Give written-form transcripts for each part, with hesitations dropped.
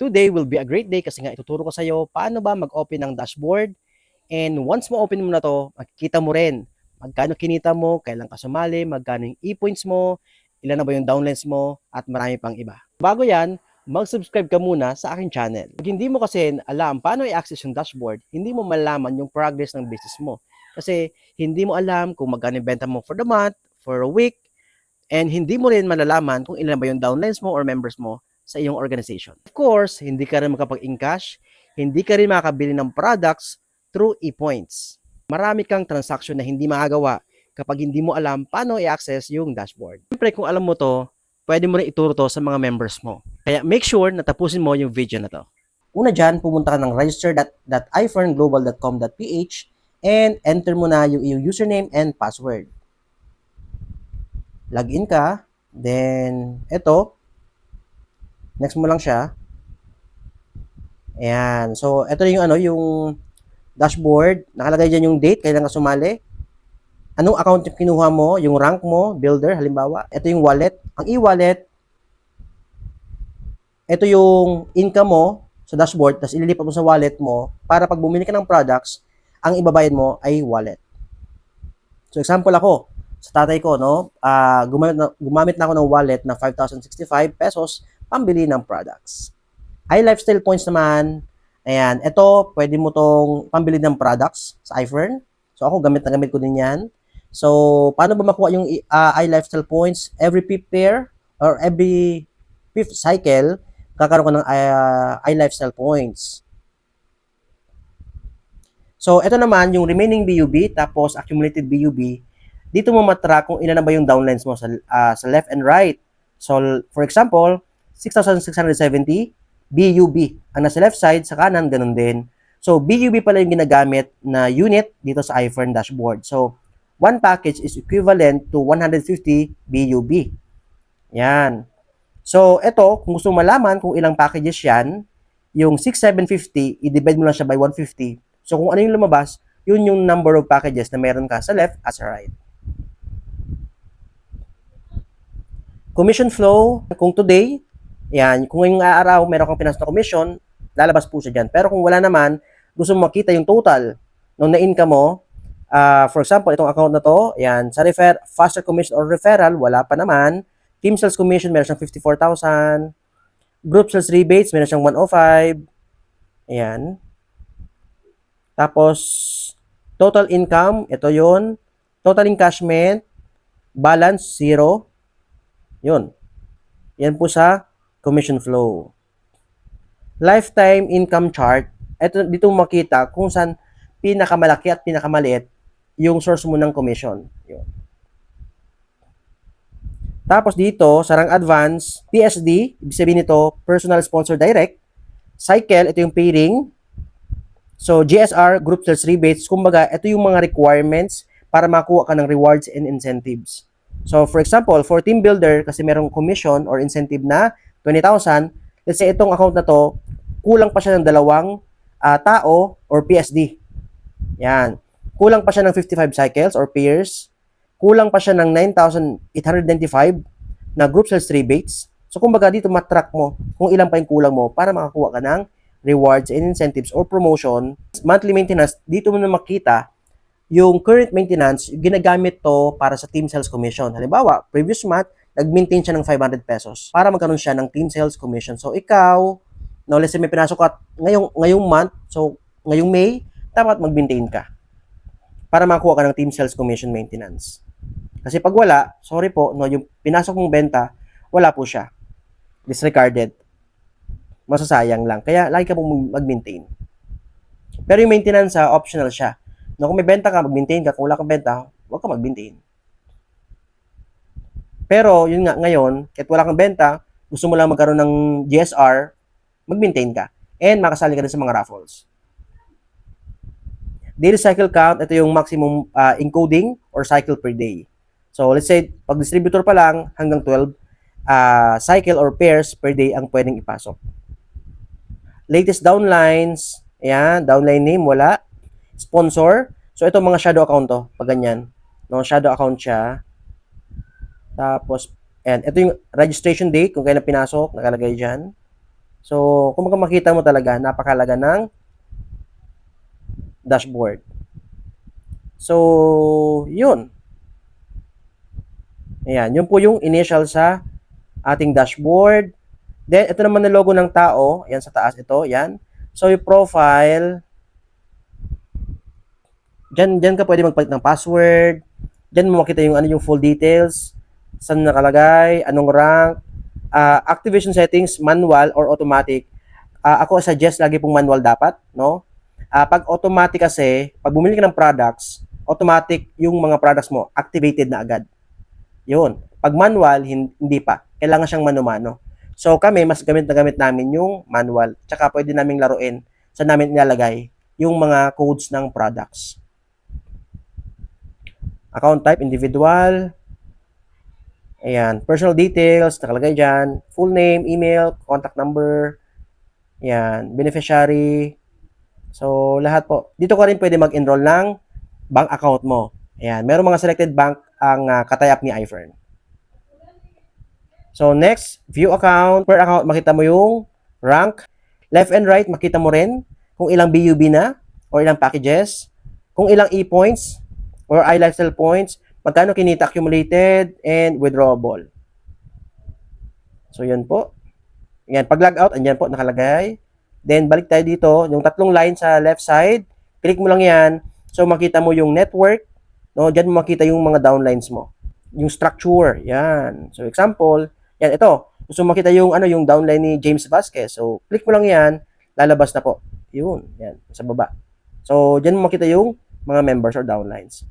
Today will be a great day kasi nga ituturo ko sa iyo paano ba mag-open ng dashboard. And once mo-open mo na to, makikita mo rin magkano kinita mo, kailan ka sumali, magkano yung e-points mo, ilan na ba yung downlines mo, at marami pang iba. Bago yan, mag-subscribe ka muna sa aking channel. Pag hindi mo kasi alam paano i-access yung dashboard, hindi mo malaman yung progress ng business mo. Kasi hindi mo alam kung magkano yung benta mo for the month, for a week, and hindi mo rin malalaman kung ilan ba yung downlines mo or members mo sa iyong organization. Of course, hindi ka rin makapag-encash, hindi ka rin makakabili ng products through e-points. Marami kang transaction na hindi makagawa kapag hindi mo alam paano i-access yung dashboard. Siyempre, kung alam mo to, pwede mo rin ituro to sa mga members mo. Kaya make sure na tapusin mo yung video na to. Una dyan, pumunta ka ng register.ifernglobal.com.ph and enter mo na yung iyong username and password. Login ka, then ito, next mo lang siya. Ayan. So, ito yung yung dashboard. Nakalagay dyan yung date, kailan ka sumali. Anong account yung kinuha mo, yung rank mo, builder, halimbawa. Ito yung wallet. Ang e-wallet, ito yung income mo sa dashboard, tapos ililipat mo sa wallet mo para pag bumili ka ng products, ang ibabayad mo ay wallet. So, example ako, sa tatay ko, no, gumamit na ako ng wallet na 5,065 pesos pambili ng products. iLifestyle points naman, ayan, ito, pwede mo tong pambili ng products sa iFern. So, ako, gamit na gamit ko din yan. So, paano ba makuha yung iLifestyle points? Every fifth pair or every fifth cycle, kakaroon ka ng iLifestyle points. So, ito naman, yung remaining BUB, tapos accumulated BUB, dito mo matrack kung ilan na ba yung downlines mo sa left and right. So, for example, 6,670 BUB. Ang nasa left side, sa kanan, ganun din. So, BUB pala yung ginagamit na unit dito sa iFern dashboard. So, one package is equivalent to 150 BUB. Yan. So, ito, kung gusto mo malaman kung ilang packages yan, yung 6,750, i-divide mo lang siya by 150. So, kung ano yung lumabas, yun yung number of packages na meron ka sa left at sa right. Commission flow, kung today, yan, kung ngayong araw meron kang pinasok na commission, lalabas po siya dyan. Pero kung wala naman, gusto mo makita yung total nung na-income mo, for example, itong account na to, yan, sa faster commission or referral, wala pa naman. Team sales commission, meron siyang 54,000. Group sales rebates, meron siyang 105. Ayan. Tapos, total income, ito yon. Total encashment, balance, 0. Yun. Yan po sa commission flow. Lifetime income chart. Ito, dito mo makita kung saan pinakamalaki at pinakamaliit yung source mo ng commission. Yun. Tapos dito, sa rank advance, PSD, ibig sabihin nito, personal sponsor direct. Cycle, ito yung pairing. So, GSR, group sales rebates. Kumbaga, ito yung mga requirements para makuha ka ng rewards and incentives. So, for example, for team builder, kasi merong commission or incentive na 20,000, let's say itong account na to, kulang pa siya ng dalawang tao or PSD. Yan. Kulang pa siya ng 55 cycles or pairs. Kulang pa siya ng 9,895 na group sales rebates. So, kumbaga dito matrack mo kung ilan pa yung kulang mo para makakuha ka ng rewards and incentives or promotion. Monthly maintenance, dito mo na makita yung current maintenance, ginagamit to para sa team sales commission. Halimbawa, previous month, nag-maintain siya ng 500 pesos para magkaroon siya ng team sales commission. So, ikaw, no, let's say may pinasok ka ngayong month, so, ngayong May, dapat mag-maintain ka para makakuha ka ng team sales commission maintenance. Kasi pag wala, sorry po, no, yung pinasok mong benta, wala po siya. Disregarded. Masasayang lang. Kaya, lagi ka pong mag-maintain. Pero yung maintenance, optional siya. No, kung may benta ka, mag-maintain ka. Kung wala kang benta, huwag ka mag-maintain. Pero, yun nga, ngayon, kahit wala kang benta, gusto mo lang magkaroon ng GSR, mag-maintain ka. And makasali ka din sa mga raffles. Daily cycle count, ito yung maximum encoding or cycle per day. So, let's say, pag distributor pa lang, hanggang 12 cycle or pairs per day ang pwedeng ipasok. Latest downlines, ayan, downline name, wala. Sponsor. So, ito mga shadow account to. Pag ganyan. No, shadow account siya. Tapos, and ito yung registration date kung kailan pinasok. Nakalagay dyan. So, kung makita mo talaga, napakalaga ng dashboard. So, yun. Ayan, yun po yung initial sa ating dashboard. Then, ito naman na logo ng tao. Ayan, sa taas ito. Ayan. So, yung profile. Diyan ka pwede magpalit ng password. Diyan mo makita yung, yung full details. Saan nakalagay, anong rank. Activation settings, manual or automatic. Ako suggest lagi pong manual dapat, no? Pag automatic kasi, pag bumili ka ng products, automatic yung mga products mo, activated na agad. Yun. Pag manual, hindi pa. Kailangan siyang mano-mano. So kami, mas gamit na gamit namin yung manual. Tsaka pwede naming laruin sa namin nilalagay yung mga codes ng products. Account type, individual. Ayan. Personal details, nakalagay dyan. Full name, email, contact number. Ayan. Beneficiary. So, lahat po. Dito ka rin pwede mag-enroll ng bank account mo. Ayan. Merong mga selected bank ang katayap ni iFern. So, next, view account. Per account, makita mo yung rank. Left and right, makita mo rin kung ilang BUB na or ilang packages. Kung ilang e-points or iLifestyle points. Magkano kinita accumulated and withdrawable. So, yun po. Yan, pag log out, andyan po, nakalagay. Then, balik tayo dito. Yung tatlong line sa left side, click mo lang yan. So, makita mo yung network. No? Diyan mo makita yung mga downlines mo. Yung structure. Yan. So, example, yan, ito. Gusto mo makita yung, yung downline ni James Vasquez. So, click mo lang yan. Lalabas na po. Yun. Yan. Sa baba. So, diyan mo makita yung mga members or downlines.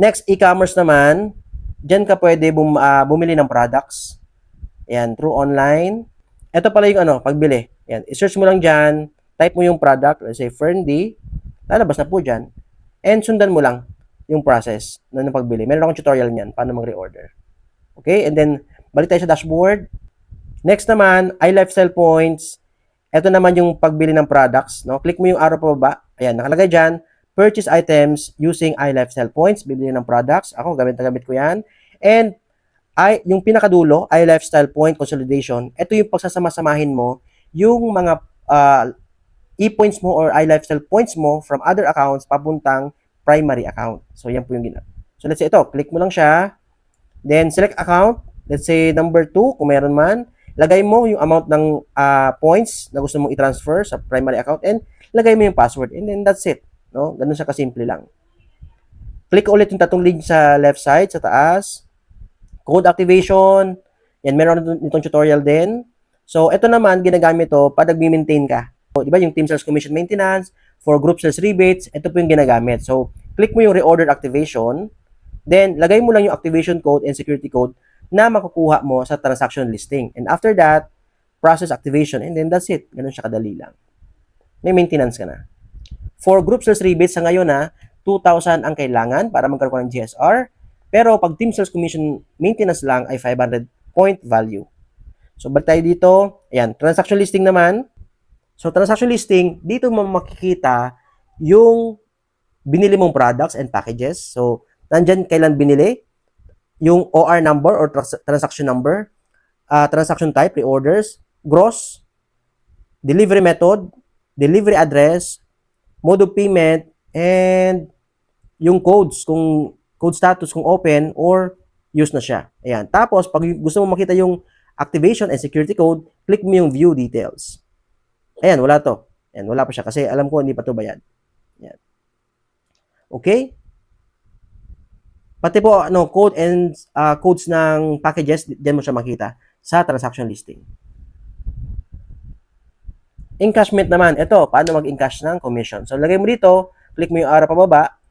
Next, e-commerce naman. Diyan ka pwede bumili ng products. Yan, through online. Ito pala yung pagbili. Yan, i-search mo lang dyan, type mo yung product, let's say Ferndy, lalabas na po dyan. And sundan mo lang yung process ng pagbili. Meron akong tutorial niyan, paano mag-reorder. Okay, and then, balik tayo sa dashboard. Next naman, iLifestyle points. Ito naman yung pagbili ng products. No? Click mo yung arrow pababa. Ayan, nakalagay dyan, purchase items using iLifestyle points, bibili ng products. Ako, gamit na gamit ko yan. And yung pinakadulo, iLifestyle point consolidation, ito yung pagsasama-samahin mo yung mga e-points mo or iLifestyle points mo from other accounts papuntang primary account. So, yan po yung ginagawa. So, let's say ito, click mo lang siya. Then, select account. Let's say number 2, kung meron man. Lagay mo yung amount ng points na gusto mong i-transfer sa primary account and lagay mo yung password. And then, that's it. No? Ganun siya kasimple lang. Click ulit yung tatong link sa left side, sa taas. Code activation. Yan, meron nitong tutorial din. So, ito naman, ginagamit to pag nag-maintain ka. So, di ba, yung Team Sales Commission Maintenance, for Group Sales Rebates, ito po yung ginagamit. So, click mo yung reorder activation. Then, lagay mo lang yung activation code and security code na makukuha mo sa transaction listing. And after that, process activation. And then, that's it. Ganun siya kadali lang. May maintenance ka na. For Group Sales Rebates, sa ngayon 2,000 ang kailangan para magkaroon ng GSR. Pero pag Team Sales Commission Maintenance lang ay 500 point value. So, balik tayo dito. Ayan, transaction listing naman. So, transaction listing, dito mo makikita yung binili mong products and packages. So, nandyan kailan binili, yung OR number or transaction number, transaction type, reorders, gross, delivery method, delivery address, mode of payment, and yung codes, kung code status kung open or use na siya. Ayan. Tapos, pag gusto mo makita yung activation and security code, click mo yung view details. Ayan, wala to. Ayan, wala pa siya kasi alam ko hindi pa to bayad. Ayan. Okay? Pati po, code and codes ng packages, diyan mo siya makita sa transaction listing. Encashment naman. Ito, paano mag-encash ng commission. So, lagay mo dito, click mo yung arrow pababa.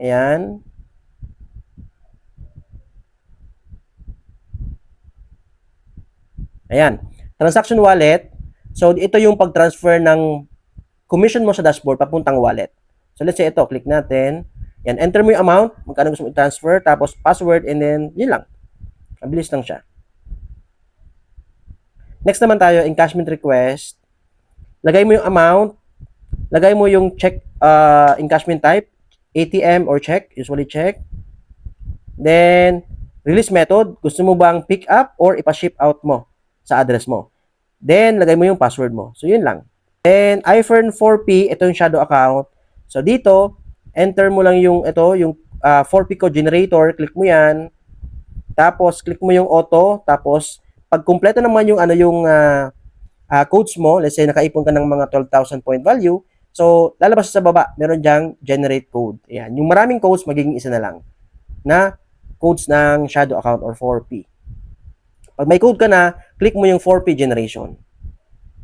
Ayan. Ayan. Transaction wallet. So, ito yung pag-transfer ng commission mo sa dashboard papuntang wallet. So, let's say ito. Click natin. Yan. Enter mo yung amount. Magkano gusto mo i-transfer. Tapos, password. And then, yun lang. Mabilis lang siya. Next naman tayo, encashment request. Lagay mo yung amount. Lagay mo yung check encashment type. ATM or check, usually check. Then, release method, gusto mo bang pick up or ipa-ship out mo? sa address mo. Then, lagay mo yung password mo. So, yun lang. Then, iFern 4P, ito yung shadow account. So, dito, enter mo lang yung, ito, yung 4P code generator. Click mo yan. Tapos, click mo yung auto. Tapos, pag kumpleto naman yung, yung codes mo, let's say, nakaipon ka ng mga 12,000 point value, so, lalabas sa baba, meron dyang generate code. Ayan. Yung maraming codes, magiging isa na lang na codes ng shadow account or 4P. Pag may code ka na, click mo yung 4P generation.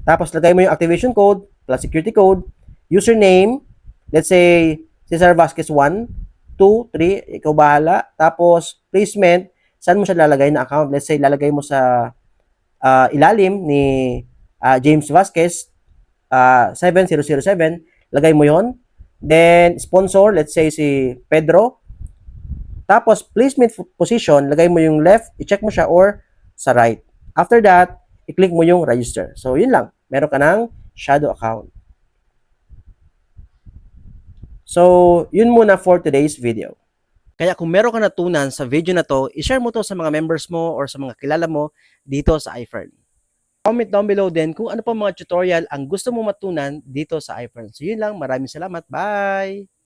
Tapos lagay mo yung activation code plus security code, username, let's say Cesar Vasquez 1, 2, 3, ikaw bahala. Tapos placement, saan mo siya lalagay na account? Let's say lalagay mo sa ilalim ni James Vasquez 7007, lagay mo yon. Then sponsor, let's say si Pedro. Tapos placement position, lagay mo yung left, i-check mo siya or sa right. After that, i-click mo yung register. So, yun lang. Meron ka ng shadow account. So, yun muna for today's video. Kaya kung meron ka natunan sa video na to, i-share mo to sa mga members mo or sa mga kilala mo dito sa iFern. Comment down below din kung ano pa mga tutorial ang gusto mo matunan dito sa iFern. So, yun lang. Maraming salamat. Bye!